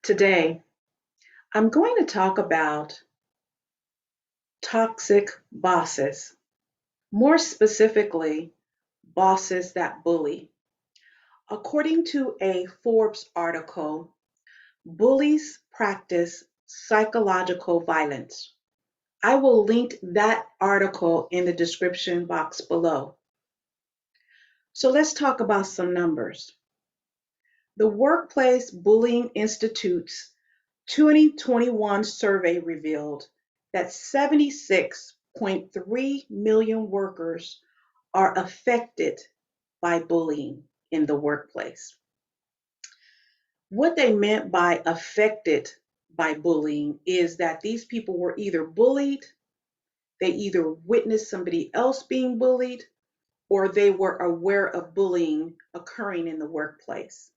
Today, I'm going to talk about toxic bosses, more specifically, bosses that bully. According to a Forbes article, bullies practice psychological violence. I will link that article in the description box below. So let's talk about some numbers. The Workplace Bullying Institute's 2021 survey revealed that 76.3 million workers are affected by bullying in the workplace. What they meant by affected by bullying is that these people were either bullied, they either witnessed somebody else being bullied, or they were aware of bullying occurring in the workplace.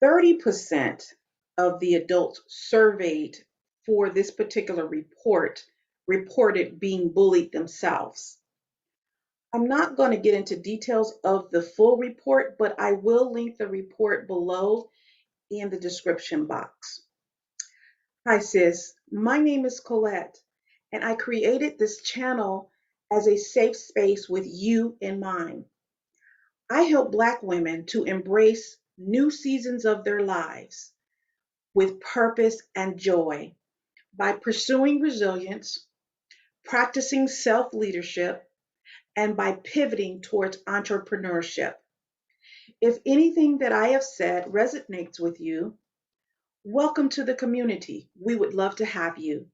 30% of the adults surveyed for this particular report reported being bullied themselves. I'm not going to get into details of the full report, but I will link the report below in the description box. Hi, sis. My name is Colette, and I created this channel as a safe space with you in mind. I help Black women to embrace new seasons of their lives with purpose and joy by pursuing resilience, practicing self leadership, and by pivoting towards entrepreneurship. If anything that I have said resonates with you, welcome to the community. We would love to have you.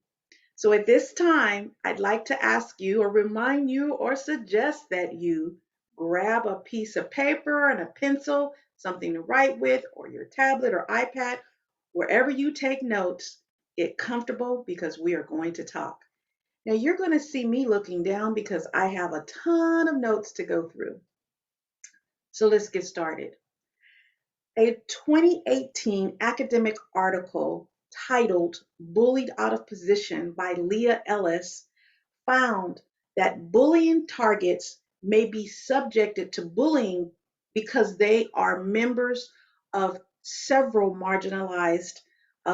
So at this time, I'd like to ask you or remind you or suggest that you grab a piece of paper and a pencil, something to write with, or your tablet or iPad, wherever you take notes, get comfortable because we are going to talk. Now you're going to see me looking down because I have a ton of notes to go through. So let's get started. A 2018 academic article titled Bullied Out of Position by Leah Hollis found that bullying targets may be subjected to bullying because they are members of several marginalized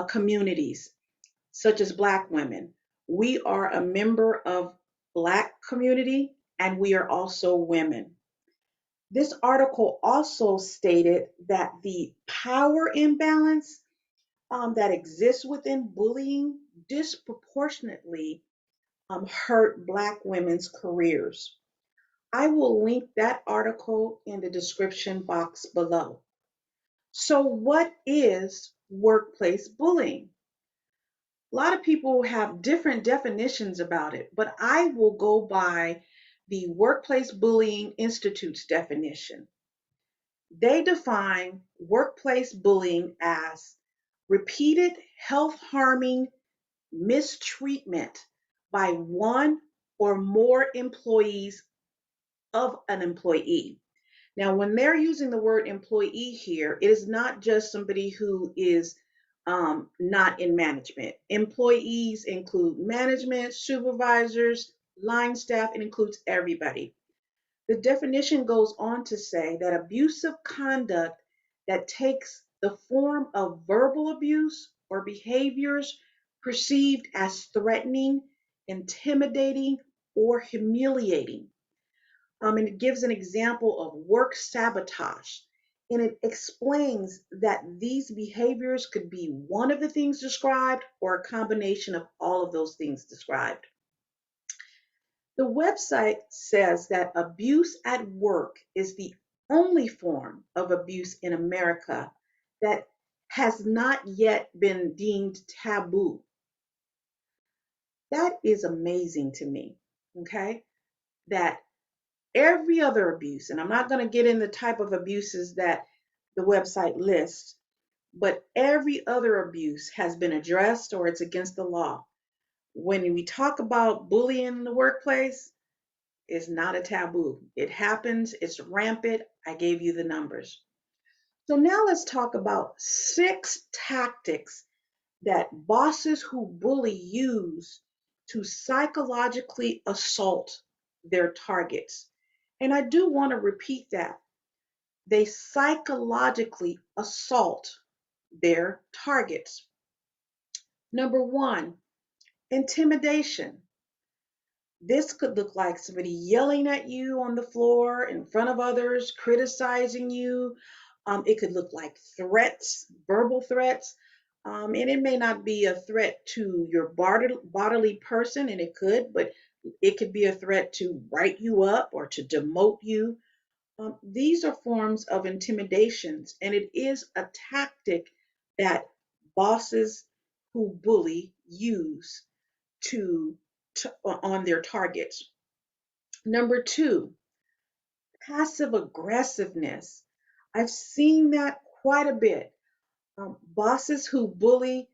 communities, such as Black women. We are a member of Black community and we are also women. This article also stated that the power imbalance that exists within bullying disproportionately hurt Black women's careers. I will link that article in the description box below. So, what is workplace bullying? A lot of people have different definitions about it, but I will go by the Workplace Bullying Institute's definition. They define workplace bullying as repeated health harming mistreatment by one or more employees of an employee. Now, when they're using the word employee here, it is not just somebody who is not in management. Employees include management, supervisors, line staff, it includes everybody. The definition goes on to say that abusive conduct that takes the form of verbal abuse or behaviors perceived as threatening, intimidating, or humiliating. And it gives an example of work sabotage. And it explains that these behaviors could be one of the things described or a combination of all of those things described. The website says that abuse at work is the only form of abuse in America that has not yet been deemed taboo. That is amazing to me, okay? That every other abuse, and I'm not going to get in the type of abuses that the website lists, but every other abuse has been addressed or it's against the law. When we talk about bullying in the workplace, it's not a taboo. It happens, it's rampant. I gave you the numbers. So now let's talk about 6 tactics that bosses who bully use to psychologically assault their targets. And I do want to repeat that. They psychologically assault their targets. Number one, intimidation. This could look like somebody yelling at you on the floor in front of others, criticizing you. It could look like threats, verbal threats. And it may not be a threat to your bodily person, and it could, but it could be a threat to write you up or to demote you. These are forms of intimidations, and it is a tactic that bosses who bully use to, on their targets. Number two, passive aggressiveness. I've seen that quite a bit. Bosses who bully,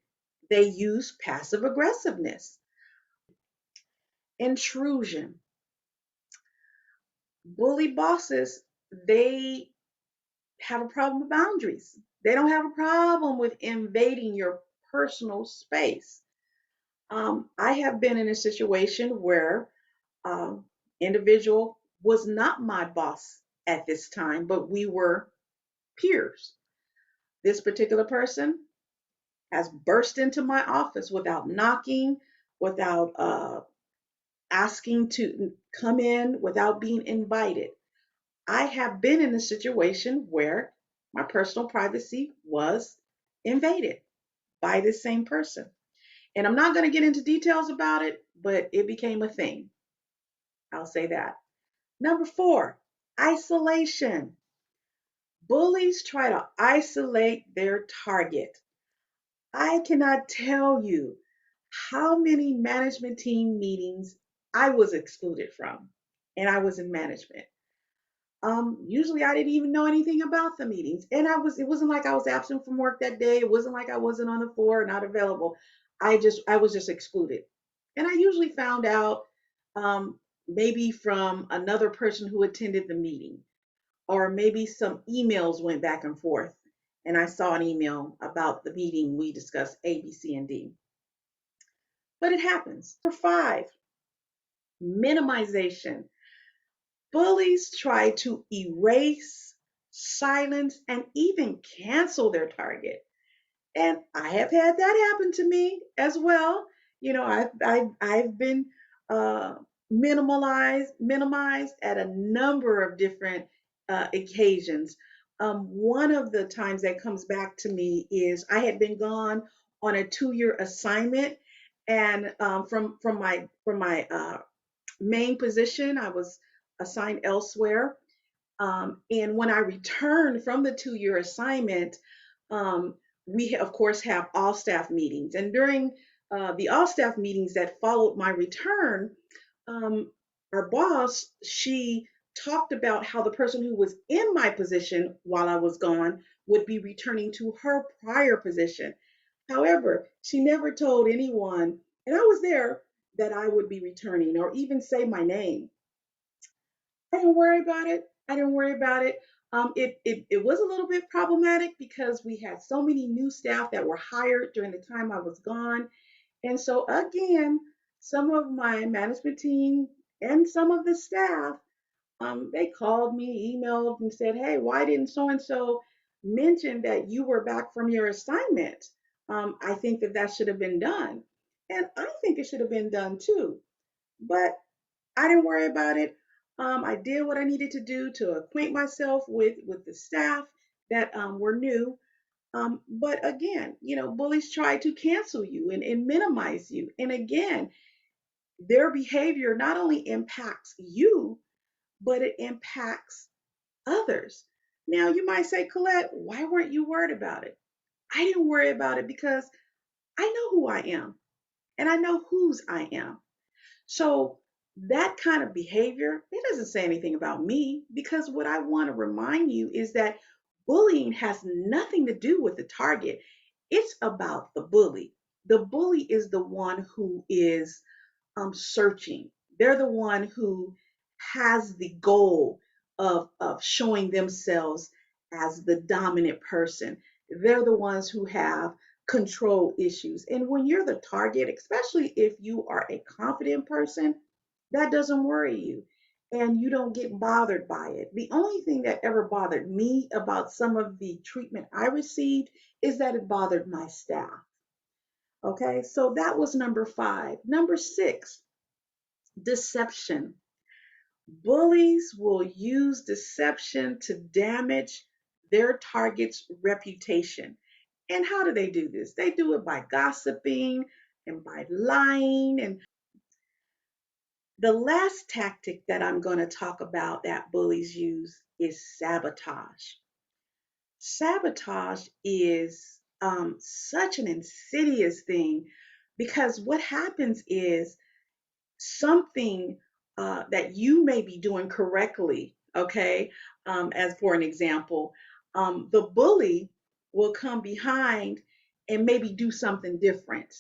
they use passive aggressiveness. Intrusion. Bully bosses, they have a problem with boundaries. They don't have a problem with invading your personal space. I have been in a situation where um, individual was not my boss at this time, but we were peers. This particular person has burst into my office without knocking, without asking to come in, without being invited. I have been in a situation where my personal privacy was invaded by this same person. And I'm not going to get into details about it, but it became a thing. I'll say that. Number four, isolation. Bullies try to isolate their target. I cannot tell you how many management team meetings I was excluded from, and I was in management. Usually I didn't even know anything about the meetings. And it wasn't like I was absent from work that day. It wasn't like I wasn't on the floor or not available. I was just excluded. And I usually found out maybe from another person who attended the meeting, or maybe some emails went back and forth. And I saw an email about the meeting we discussed A, B, C, and D. But it happens. Number five, minimization. Bullies try to erase, silence, and even cancel their target. And I have had that happen to me as well. You know, I've been uh, minimized at a number of different occasions. One of the times that comes back to me is I had been gone on a 2-year assignment, and from my main position, I was assigned elsewhere. And when I returned from the 2-year assignment, um, we of course have all staff meetings. And during the all staff meetings that followed my return, um, our boss, she talked about how the person who was in my position while I was gone would be returning to her prior position. However, she never told anyone, and I was there, that I would be returning or even say my name. I didn't worry about it. I didn't worry about it. It was a little bit problematic because we had so many new staff that were hired during the time I was gone. And so, again, some of my management team and some of the staff, they called me, emailed, and said, "Hey, why didn't so and so mention that you were back from your assignment? I think that that should have been done." And I think it should have been done too. But I didn't worry about it. I did what I needed to do to acquaint myself with the staff that were new. But again, you know, bullies try to cancel you and minimize you. And again, their behavior not only impacts you, but it impacts others. Now, you might say, Colette, why weren't you worried about it? I didn't worry about it because I know who I am and I know whose I am. So that kind of behavior, it doesn't say anything about me, because what I want to remind you is that bullying has nothing to do with the target. It's about the bully. The bully is the one who is searching. They're the one who has the goal of showing themselves as the dominant person. They're the ones who have control issues. And when you're the target, especially if you are a confident person, that doesn't worry you. and you don't get bothered by it. The only thing that ever bothered me about some of the treatment I received is that it bothered my staff. Okay, so that was number 5. Number 6, deception. Bullies will use deception to damage their target's reputation. And how do they do this? They do it by gossiping and by lying. And the last tactic that I'm going to talk about that bullies use is sabotage. Sabotage is such an insidious thing because what happens is something that you may be doing correctly, okay? As for an example, the bully will come behind and maybe do something different,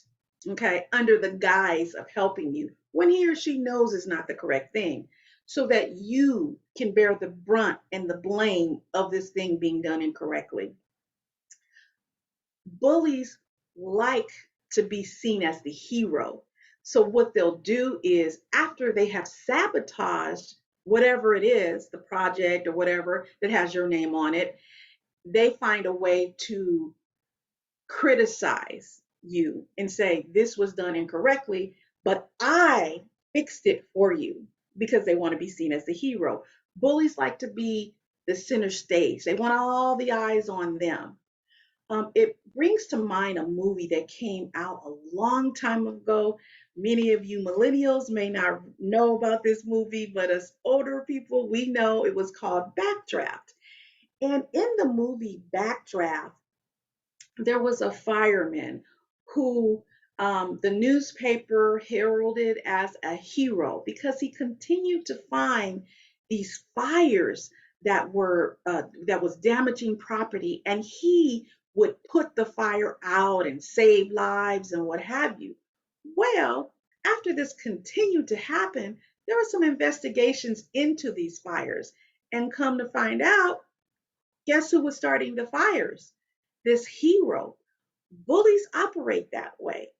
okay, under the guise of helping you when he or she knows it's not the correct thing, so that you can bear the brunt and the blame of this thing being done incorrectly. Bullies like to be seen as the hero. So, what they'll do is, after they have sabotaged whatever it is, the project or whatever that has your name on it, they find a way to criticize you and say, this was done incorrectly, but I fixed it for you, because they want to be seen as the hero. Bullies like to be the center stage, they want all the eyes on them. It brings to mind a movie that came out a long time ago. Many of you millennials may not know about this movie, but us older people, we know it was called Backdraft. And in the movie Backdraft, there was a fireman who the newspaper heralded as a hero because he continued to find these fires that was damaging property, and he would put the fire out and save lives and what have you. Well, after this continued to happen, there were some investigations into these fires, and come to find out, guess who was starting the fires? This hero. Bullies operate that way.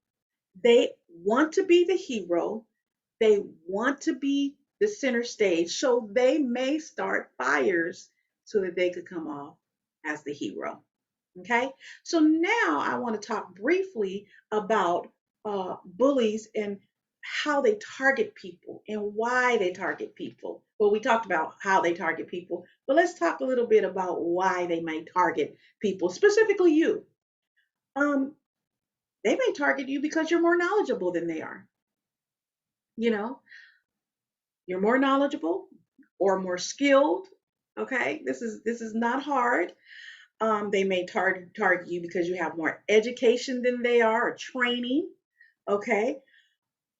They want to be the hero, they want to be the center stage, so they may start fires so that they could come off as the hero. Okay, so now I want to talk briefly about bullies and how they target people and why they target people. Well, we talked about how they target people, but let's talk a little bit about why they may target people, specifically you. Um, they may target you because you're more knowledgeable than they are. You know, you're more knowledgeable or more skilled. Okay, this is not hard. They may target you because you have more education than they are, or training, okay,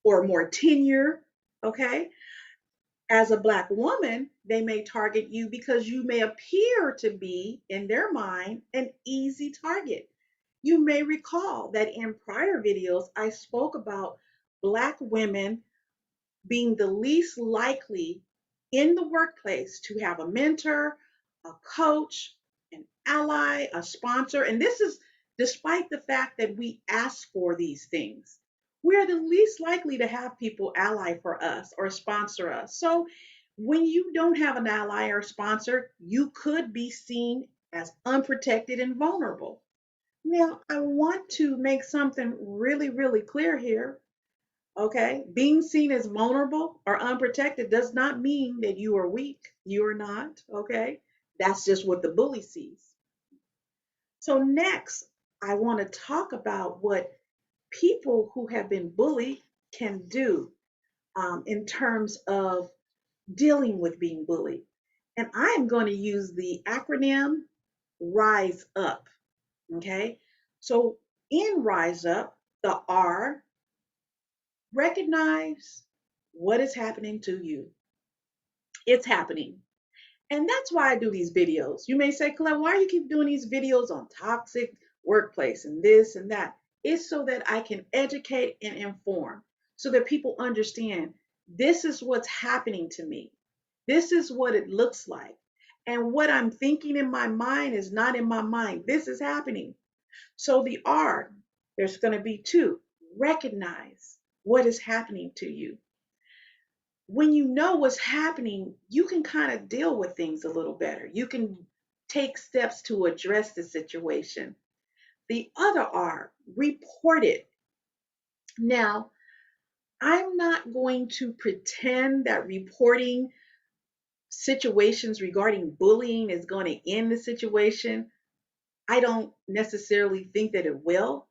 or more tenure, okay. As a Black woman, they may target you because you may appear to be, in their mind, an easy target. You may recall that in prior videos, I spoke about Black women being the least likely in the workplace to have a mentor, a coach, an ally, a sponsor. And this is despite the fact that we ask for these things. We're the least likely to have people ally for us or sponsor us. So when you don't have an ally or sponsor, you could be seen as unprotected and vulnerable. Now, I want to make something really, really clear here. Okay, being seen as vulnerable or unprotected does not mean that you are weak. You are not. Okay, that's just what the bully sees. So, next, I want to talk about what people who have been bullied can do in terms of dealing with being bullied. And I am going to use the acronym RISE UP. Okay, so in RISE UP, the R, recognize what is happening to you. It's happening. And that's why I do these videos. You may say, Colette, why do you keep doing these videos on toxic workplace and this and that? It's so that I can educate and inform, so that people understand this is what's happening to me. This is what it looks like. And what I'm thinking in my mind is not in my mind. This is happening. So the R, there's going to be two. Recognize what is happening to you. when you know what's happening, you can kind of deal with things a little better. You can take steps to address the situation. The other R, report it. Now, I'm not going to pretend that reporting situations regarding bullying is going to end the situation. I don't necessarily think that it will,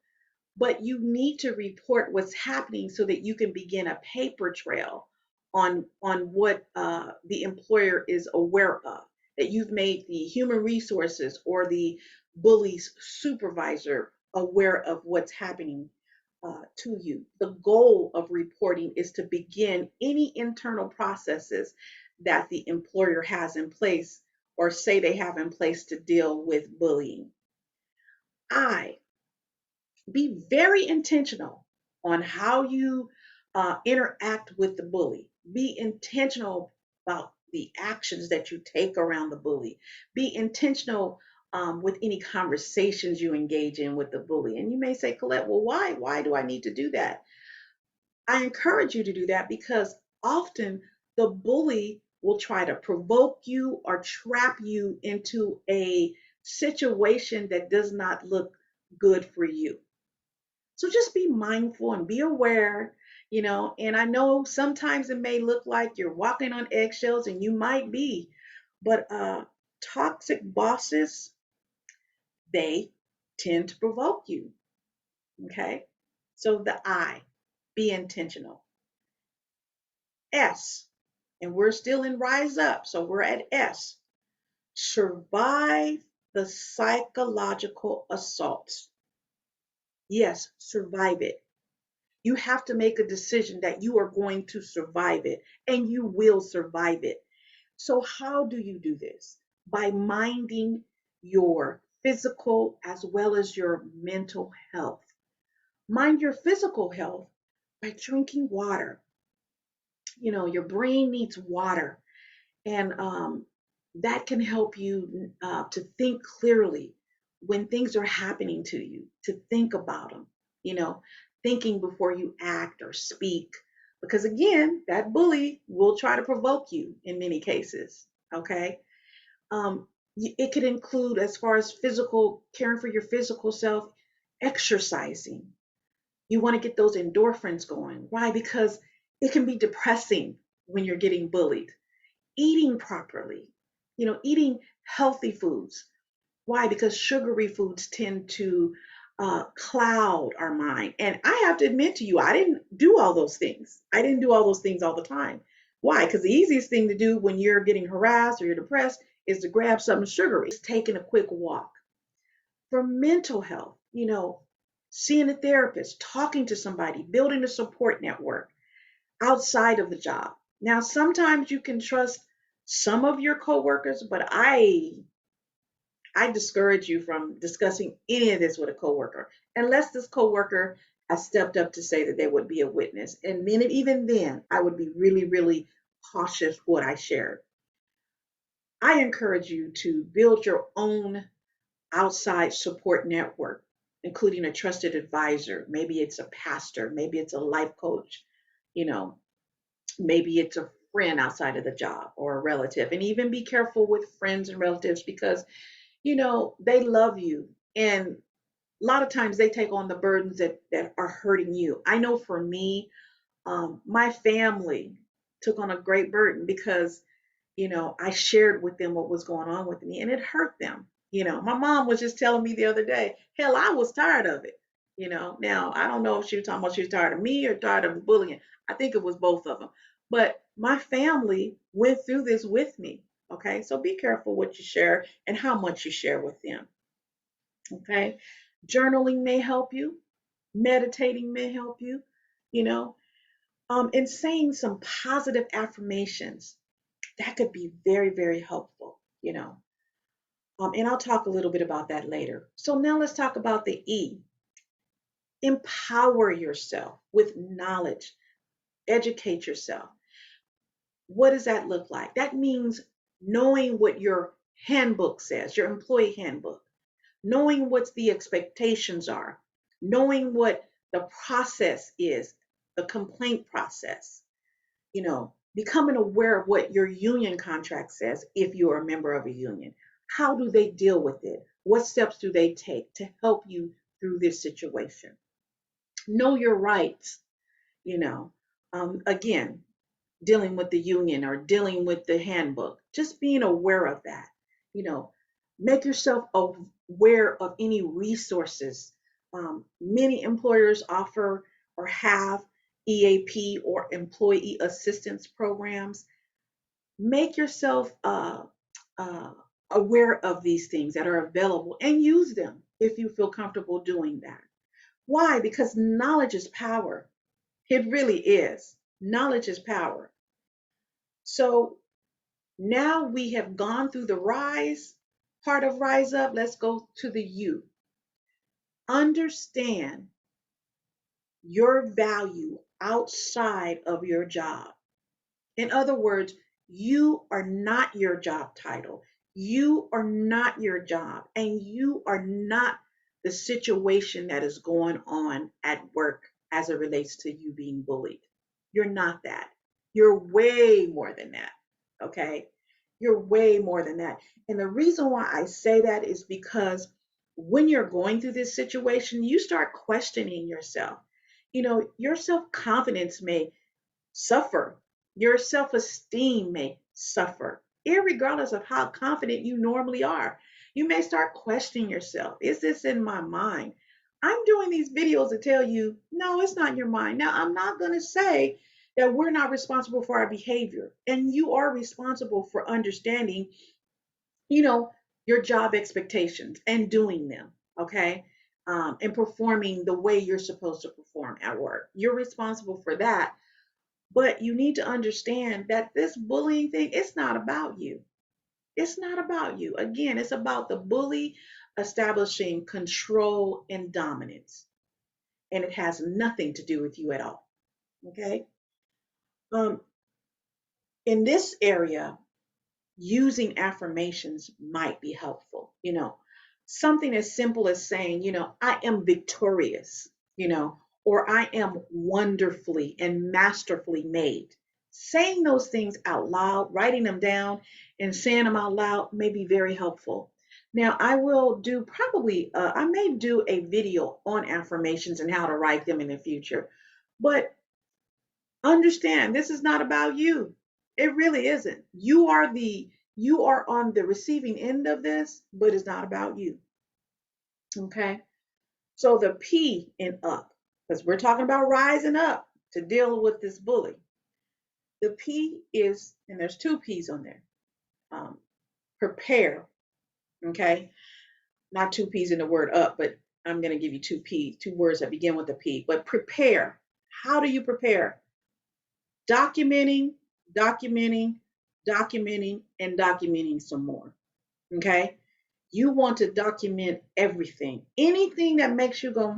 but you need to report what's happening so that you can begin a paper trail on what the employer is aware of, that you've made the human resources or the bully's supervisor aware of what's happening to you. The goal of reporting is to begin any internal processes that the employer has in place or say they have in place to deal with bullying. I Be very intentional on how you interact with the bully. Be intentional about the actions that you take around the bully. Be intentional with any conversations you engage in with the bully. And you may say, Colette, well, why? Why do I need to do that? I encourage you to do that because often the bully will try to provoke you or trap you into a situation that does not look good for you. So just be mindful and be aware, and I know sometimes it may look like you're walking on eggshells and you might be, but toxic bosses, they tend to provoke you. Okay. So the I, be intentional. S, and we're still in rise up. So we're at S. Survive the psychological assaults. Yes, survive it. You have to make a decision that you are going to survive it and you will survive it. So, how do you do this? By minding your physical as well as your mental health. Mind your physical health by drinking water. Your brain needs water, and that can help you to think clearly when things are happening to you, to think about them, you know, thinking before you act or speak. Because again, that bully will try to provoke you in many cases. Okay. Um, it could include, as far as physical, caring for your physical self, exercising. You want to get those endorphins going. Why? Because it can be depressing when you're getting bullied. Eating properly, eating healthy foods. Why? Because sugary foods tend to cloud our mind. And I have to admit to you, I didn't do all those things. I didn't do all those things all the time. Why? Because the easiest thing to do when you're getting harassed or you're depressed is to grab something sugary. It's taking a quick walk. For mental health, seeing a therapist, talking to somebody, building a support network outside of the job. Now, sometimes you can trust some of your coworkers, but I discourage you from discussing any of this with a coworker unless this coworker has stepped up to say that they would be a witness. And then, even then, I would be really, really cautious what I shared. I encourage you to build your own outside support network, including a trusted advisor. Maybe it's a pastor, maybe it's a life coach, you know, maybe it's a friend outside of the job or a relative. And even be careful with friends and relatives because, they love you. And a lot of times they take on the burdens that are hurting you. I know for me, my family took on a great burden because I shared with them what was going on with me and it hurt them. My mom was just telling me the other day, hell, I was tired of it. Now I don't know if she was talking about she was tired of me or tired of the bullying. I think it was both of them. But my family went through this with me. Okay. So be careful what you share and how much you share with them. Okay. Journaling may help you, meditating may help you, you know, and saying some positive affirmations that could be very, very helpful, and I'll talk a little bit about that later. So now let's talk about the E. Empower yourself with knowledge, educate yourself. What does that look like? That means knowing what your handbook says, your employee handbook, knowing what the expectations are, knowing what the process is, the complaint process, Becoming aware of what your union contract says if you're a member of a union. How do they deal with it? What steps do they take to help you through this situation? Know your rights, you know. Again, dealing with the union or dealing with the handbook, just being aware of that, you know, make yourself aware of any resources. Many employers offer or have EAP or employee assistance programs. Make yourself uh, aware of these things that are available and use them if you feel comfortable doing that. Why? Because knowledge is power. It really is. Knowledge is power. So now we have gone through the rise part of Rise Up. Let's go to the you. Understand your value outside of your job. In other words, you are not your job title. You are not your job, and you are not the situation that is going on at work as it relates to you being bullied. You're not that. You're way more than that. Okay? You're way more than that. And the reason why I say that is because when you're going through this situation, you start questioning yourself. You know, your self confidence may suffer. Your self esteem may suffer, regardless of how confident you normally are. You may start questioning yourself. Is this in my mind? I'm doing these videos to tell you, no, it's not in your mind. Now, I'm not going to say that we're not responsible for our behavior, and you are responsible for understanding, you know, your job expectations and doing them, okay? And performing the way you're supposed to perform at work. You're responsible for that, but you need to understand that this bullying thing, it's not about you. It's not about you. Again, it's about the bully establishing control and dominance. And it has nothing to do with you at all. Okay. Um, in this area, using affirmations might be helpful. You know, something as simple as saying, you know, I am victorious, you know, or I am wonderfully and masterfully made. Saying those things out loud, writing them down, and saying them out loud may be very helpful. Now, I will do probably, I may do a video on affirmations and how to write them in the future. But understand, this is not about you. It really isn't. You are on the receiving end of this, but it's not about you. Okay? So the P in up, because we're talking about rising up to deal with this bully. The P is, and there's two P's on there. Um, Prepare. Okay? Not two P's in the word up, but I'm going to give you two P's, two words that begin with a P. But prepare. How do you prepare? Documenting, documenting, documenting, and documenting some more. Okay? You want to document everything. Anything that makes you go,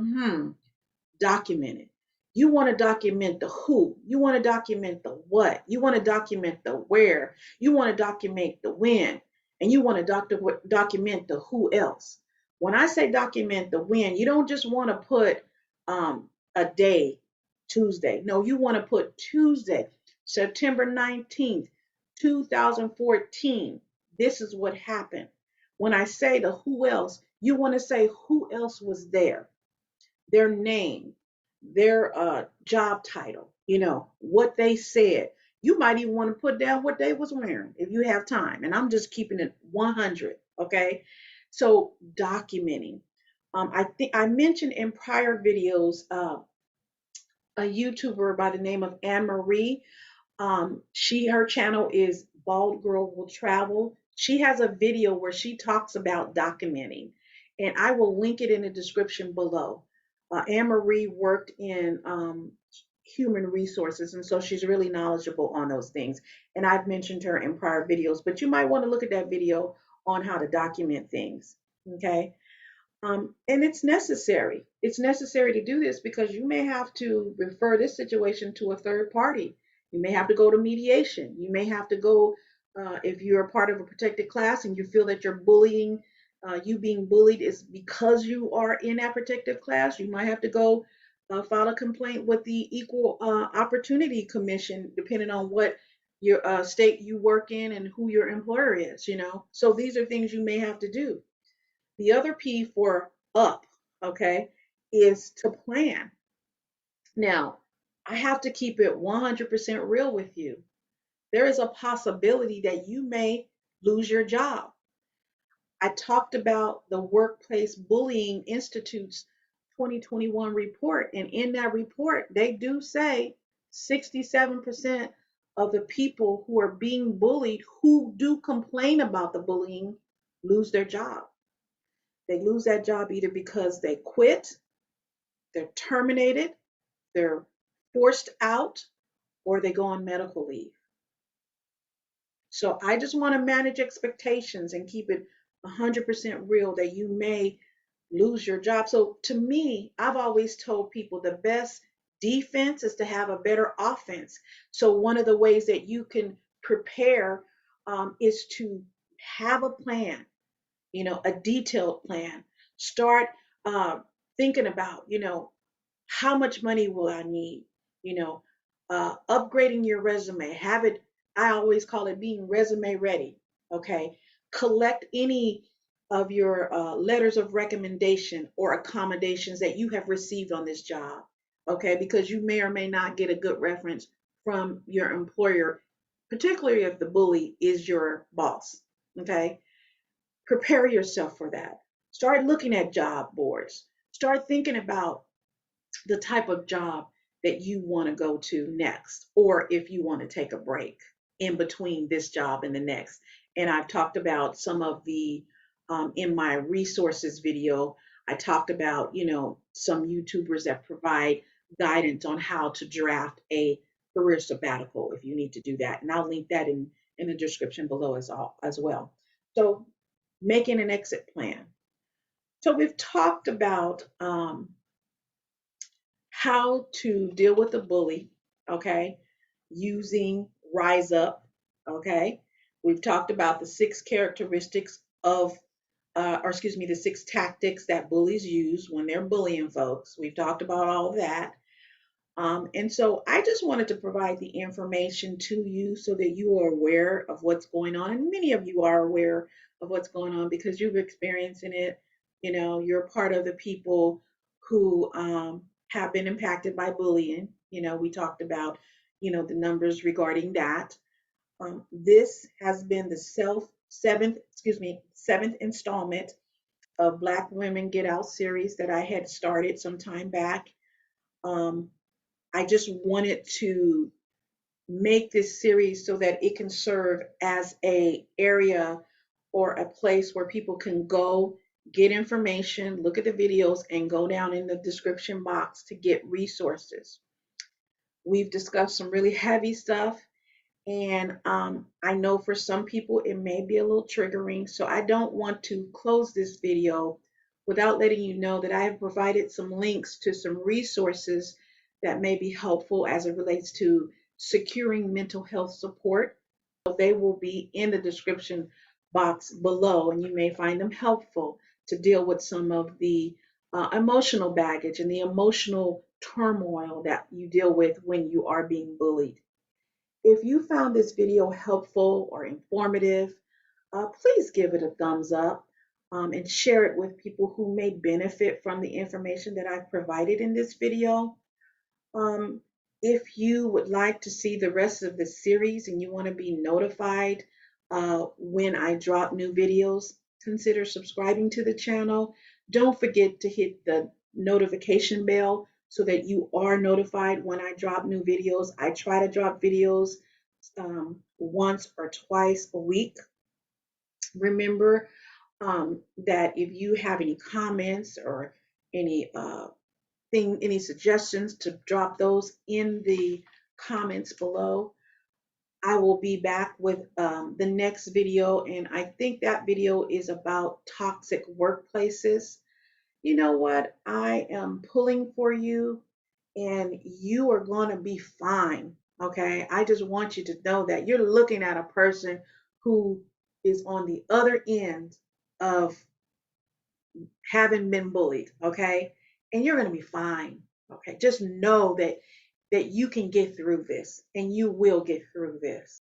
document it. You want to document the who. You want to document the what. You want to document the where. You want to document the when. And you want to document the who else. When I say document the when, you don't just want to put a day, Tuesday. No, you want to put Tuesday, September 19th, 2014. This is what happened. When I say the who else, you want to say who else was there, their name, their job title, you know, what they said. You might even want to put down what they was wearing if you have time. And I'm just keeping it 100, okay? So documenting. I think I mentioned in prior videos a YouTuber by the name of Anne Marie. Her channel is Bald Girl Will Travel. She has a video where she talks about documenting, and I will link it in the description below. Anne Marie worked in human resources, and so she's really knowledgeable on those things. And I've mentioned her in prior videos, but you might want to look at that video on how to document things. Okay. And it's necessary. It's necessary to do this because you may have to refer this situation to a third party. You may have to go to mediation. You may have to go, if you're a part of a protected class and you feel that you being bullied is because you are in that protected class, you might have to go file a complaint with the Equal Opportunity Commission, depending on what your state you work in and who your employer is, So these are things you may have to do. The other P for up, okay, is to plan. Now, I have to keep it 100% real with you. There is a possibility that you may lose your job. I talked about the Workplace Bullying Institute's 2021 report, and in that report, they do say 67% of the people who are being bullied, who do complain about the bullying, lose their job. They lose that job either because they quit, they're terminated, they're forced out, or they go on medical leave. So I just want to manage expectations and keep it 100% real that you may lose your job. So to me, I've always told people the best defense is to have a better offense. So one of the ways that you can prepare is to have a plan, a detailed plan. Start uh, thinking about, how much money will I need? You know, upgrading your resume. Have it, I always call it being resume ready. Okay. Collect any of your letters of recommendation or accommodations that you have received on this job. Okay. Because you may or may not get a good reference from your employer, particularly if the bully is your boss. Okay. Prepare yourself for that. Start looking at job boards. Start thinking about the type of job that you want to go to next, or if you want to take a break in between this job and the next. And I've talked about some of the, in my resources video, I talked about, some YouTubers that provide guidance on how to draft a career sabbatical if you need to do that. And I'll link that in the description below as well. So making an exit plan. So we've talked about how to deal with a bully, okay, using Rise Up, okay. We've talked about the six characteristics of, or excuse me, the six tactics that bullies use when they're bullying folks. We've talked about all of that. And so I just wanted to provide the information to you so that you are aware of what's going on. And many of you are aware of what's going on because you've experienced it. You're part of the people who have been impacted by bullying. We talked about, the numbers regarding that. This has been the seventh installment of Black Women Get Out series that I had started some time back. Um, I just wanted to make this series so that it can serve as a area or a place where people can go get information, look at the videos, and go down in the description box to get resources. We've discussed some really heavy stuff, and I know for some people it may be a little triggering, so I don't want to close this video without letting you know that I have provided some links to some resources that may be helpful as it relates to securing mental health support. So they will be in the description box below, and you may find them helpful to deal with some of the emotional baggage and the emotional turmoil that you deal with when you are being bullied. If you found this video helpful or informative, please give it a thumbs up and share it with people who may benefit from the information that I've provided in this video. Um, if you would like to see the rest of the series and you want to be notified when I drop new videos, consider subscribing to the channel. Don't forget to hit the notification bell so that you are notified when I drop new videos. I try to drop videos once or twice a week. Remember that if you have any comments or any any suggestions, to drop those in the comments below. I will be back with the next video, and I think that video is about toxic workplaces. You know what? I am pulling for you, and you are going to be fine. Okay. I just want you to know that you're looking at a person who is on the other end of having been bullied, okay? And you're going to be fine, okay? Just know that you can get through this and you will get through this.